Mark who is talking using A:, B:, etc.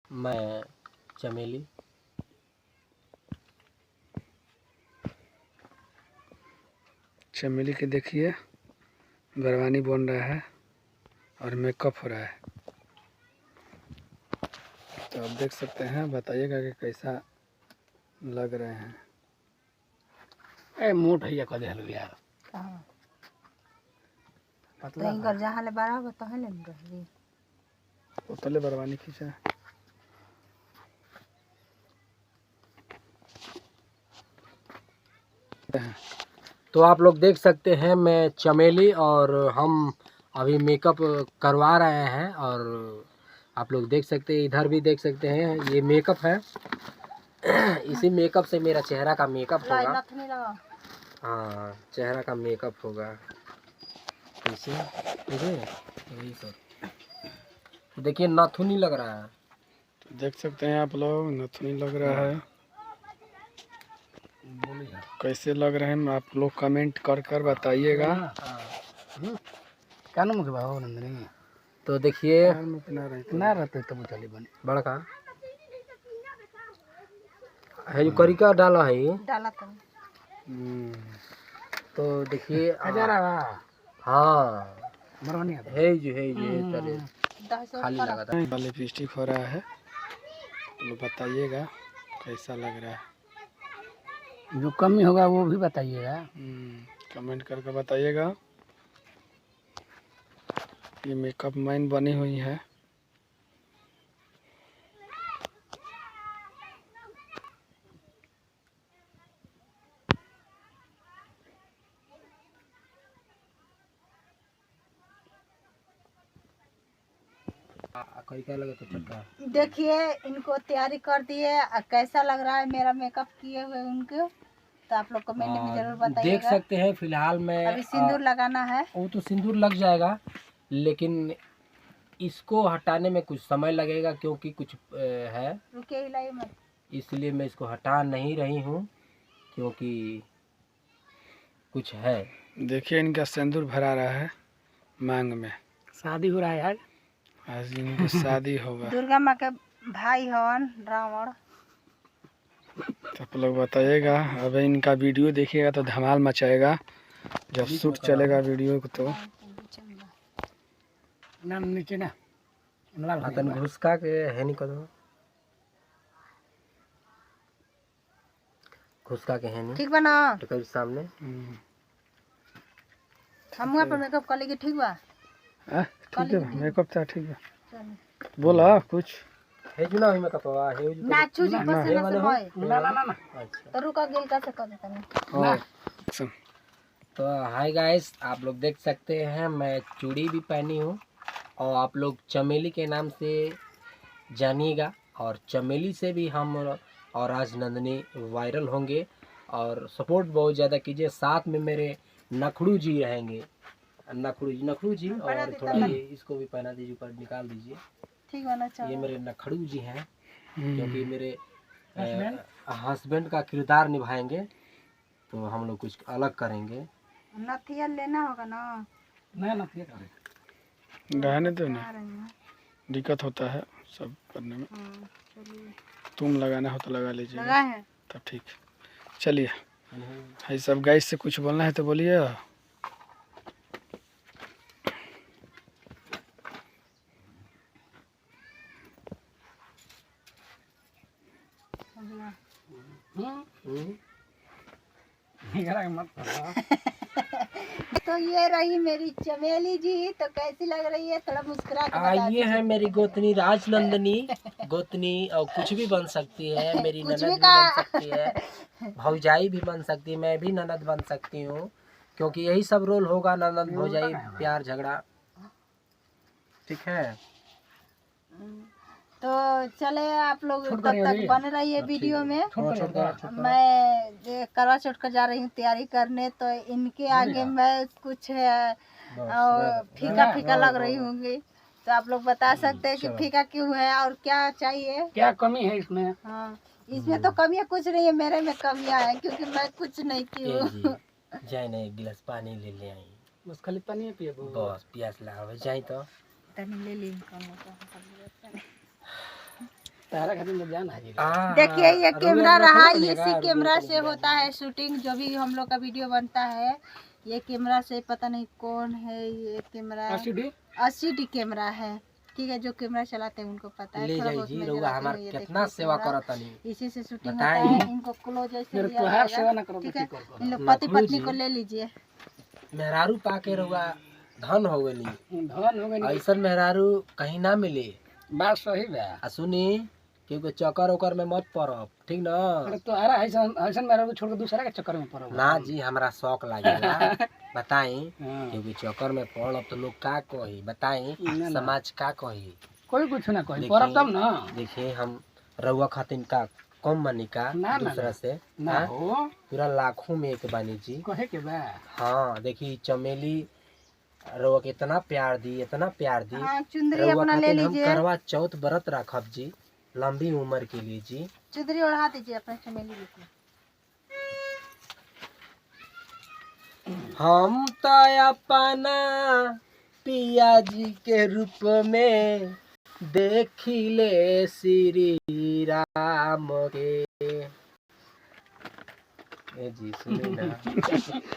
A: मैं चमेली।
B: चमेली के देखिए बरवानी बन रहा है और मेकअप हो रहा है। तो आप देख सकते हैं, बताइएगा कि कैसा लग रहे हैं।
C: ए मोट है कदे हल यार
D: कहां
C: पतला
D: तो जहां ले बारा हो तहां ले रही
B: उतले बरवानी खींचा।
A: तो आप लोग देख सकते हैं मैं चमेली, और हम अभी मेकअप करवा रहे हैं। और आप लोग देख सकते हैं, इधर भी देख सकते हैं, ये मेकअप है। इसी मेकअप से मेरा चेहरा का मेकअप होगा। हाँ, चेहरा का मेकअप होगा इसे यही सब। देखिए नाथुनी लग रहा है।
B: तो देख सकते हैं आप लोग, नथुनी लग रहा है। कैसे लग रहे हैं आप लोग कमेंट कर कर बताइएगा।
C: क्या नाम के बाबू नंदनी
A: तो देखिए
C: ना रहते तो चली बने
A: बड़का है जो करिका डाला है ये।
D: डाला
A: तो देखिए
C: हजारा
A: हाँ
C: मरवानी
A: है जो खाली लगा था।
B: लिपस्टिक हो रहा है, तो बताइएगा कैसा लग रहा है।
C: जो कमी होगा वो भी बताइएगा।
B: कमेंट करके बताइएगा। ये मेकअप मैन बनी हुई है।
A: करिका लगा तो चक्का।
D: देखिए इनको तैयारी कर दिए, कैसा लग रहा है मेरा मेकअप किए हुए उनको, तो आप लोग कमेंट में जरूर बताइएगा।
A: देख सकते हैं फिलहाल मैं
D: अभी सिंदूर लगाना है।
A: वो तो सिंदूर लग जाएगा, लेकिन इसको हटाने में कुछ समय लगेगा क्योंकि कुछ है,
D: रुके हिलाइए मत।
A: इसलिए मैं इसको हटा नहीं रही हूँ क्योंकि कुछ है।
B: देखिए इनका सिंदूर भरा रहा है मांग में।
C: शादी हो रहा है यार,
B: आज इनकी शादी होगा।
D: दुर्गा माँ के भाई हवन रावण।
B: तो आप लोग बताइएगा। अब इनका वीडियो देखिएगा तो धमाल मचाएगा जब शूट चलेगा वीडियो को। तो
C: ना नीचे ना
A: तन घुसका के है नहीं कदम घुसका के है नहीं
D: ठीक बा ना?
A: तो सामने
D: हम वहाँ पर मेकअप कर लेंगे। ठीक बा?
B: ठीक है, मेकअप था ठीक है। बोला कुछ
A: है जो ना में कपवा है जो
D: ना चूजी पसंद से होय
C: ना ना ना
A: अच्छा।
D: तो रुका गेल का से कर देता नहीं।
B: ना।
A: तो हाय गाइस, आप लोग देख सकते हैं मैं चूड़ी भी पहनी हूँ, और आप लोग चमेली के नाम से जानिएगा। और चमेली से भी हम और आज नंदनी वायरल होंगे, और सपोर्ट बहुत ज़्यादा कीजिए। साथ में मेरे नखड़ू जी रहेंगे, नखड़ू जी। और थोड़ा ये इसको भी पहना दीजिए, ऊपर निकाल दीजिए।
D: ठीक है ना?
A: ये मेरे नखड़ू जी हैं, क्योंकि मेरे हस्बैंड का किरदार निभाएंगे, तो हम लोग कुछ अलग करेंगे।
D: नथिया लेना होगा ना?
C: ना ना फिर
B: रहने दो ना, दिक्कत होता है सब करने में। तुम लगाना हो तो लगा लीजिए।
D: लगा है
B: तब ठीक। चलिए भाई सब, गाइस से कुछ बोलना है तो बोलिए।
D: तो ये रही मेरी चमेली जी। तो कैसी लग रही है? थोड़ा मुस्कुरा के बता
A: ये है मेरी गोतनी राजनंदनी। गोतनी और कुछ भी बन सकती है, मेरी ननद भी बन सकती है, भौजाई भी बन सकती है, मैं भी ननद बन सकती हूँ, क्योंकि यही सब रोल होगा, ननद भौजाई प्यार झगड़ा। ठीक है,
D: तो चले आप लोग तब तक बने रहिए वीडियो में। मैं करवा चौथ का जा रही हूँ तैयारी करने, तो इनके आगे मैं कुछ फीका फीका लग रही होंगी। तो आप लोग बता सकते हैं कि फीका क्यों है और क्या चाहिए,
C: क्या कमी है इसमें?
D: हाँ, इसमें तो कमियाँ कुछ नहीं है, मेरे में कमियाँ है क्योंकि मैं कुछ नहीं की हूँ।
A: जाए ना एक गिलास पानी ले ले आई,
C: बस खाली पानी पिए
A: बस प्यास लगा जाए तो
D: तनी ले ली।
C: तारा खातिर में जान हाजिर
D: देखिए ये
A: रुआ
D: कैमरा
A: रुआ
D: रहा,
A: थोड़ा
D: इसी
A: बनेगा,
D: कैमरा
A: रुआ
D: से होता है शूटिंग, जो भी हम लोग का वीडियो बनता है ये कैमरा से। पता नहीं कौन है ये कैमरा,
C: एलसीडी
D: 80D कैमरा है, ठीक है। जो कैमरा चलाते हैं उनको पता है।
A: ले
D: थोड़ा
A: जाई
D: बहुत
A: जी
D: मैं
A: रुआ
D: जलाती
A: हमार
D: हूँ, ये
A: कितना
D: देखिए
A: सेवा
D: कैमरा।
A: करतनी।
D: इसी से शूटिंग
A: बताइए।
D: होता है। इनको क्लोज ऐसे
C: मेरे
D: लिया
C: तुहार सेवा
D: जाएगा,
C: ना करो तो
D: ठीक है।
C: ठीक कर
D: इन लोग
A: ना
D: पति
A: खुलू
D: पत्नी
A: जी।
D: को ले लीजिए।
A: मेहरारू पाके रुआ धन हो गई।
C: धन हो गई
A: ऐसा मेहरारू कहीं ना मिले।
C: बात सही बा।
A: आ सुनी क्योंकि चक्कर ओकर में मत पड़ब, ठीक ना।
C: अरे तोहरा ऐसन ऐसन मेरा को छोड़ के दूसरा के चक्कर में पड़ो
A: ना जी हमरा शौक लागेला। बताई
C: हाँ।
A: क्योंकि चक्कर में पड़ब तो लोग का कही, बताई
C: ना, ना।
A: समाज का कही।
C: कोई कुछ ना कही,
A: देखिए-
C: पड़ब तब ना।
A: देखिए हम रउआ खातिन का कम बनी का
C: ना, ना,
A: दूसरा
C: ना।
A: से
C: ना
A: हाँ?
C: हो
A: पूरा लाखों में एक बानी जी।
C: कहे के बा।
A: हाँ देखी चमेली रउआ के इतना प्यार दी, इतना प्यार दी।
D: हाँ, चुंदरी
A: रउआ
D: अपना ले
A: खातिन हम
D: लीजिए।
A: करवा चौथ व्रत रखब जी, लंबी उम्र के लिए जी।
D: चुंदरी ओढ़ा दीजिए अपने चमेली को।
A: हम तो अपना पिया जी के रूप में देखिले श्री राम के। ए जी सुनी ना।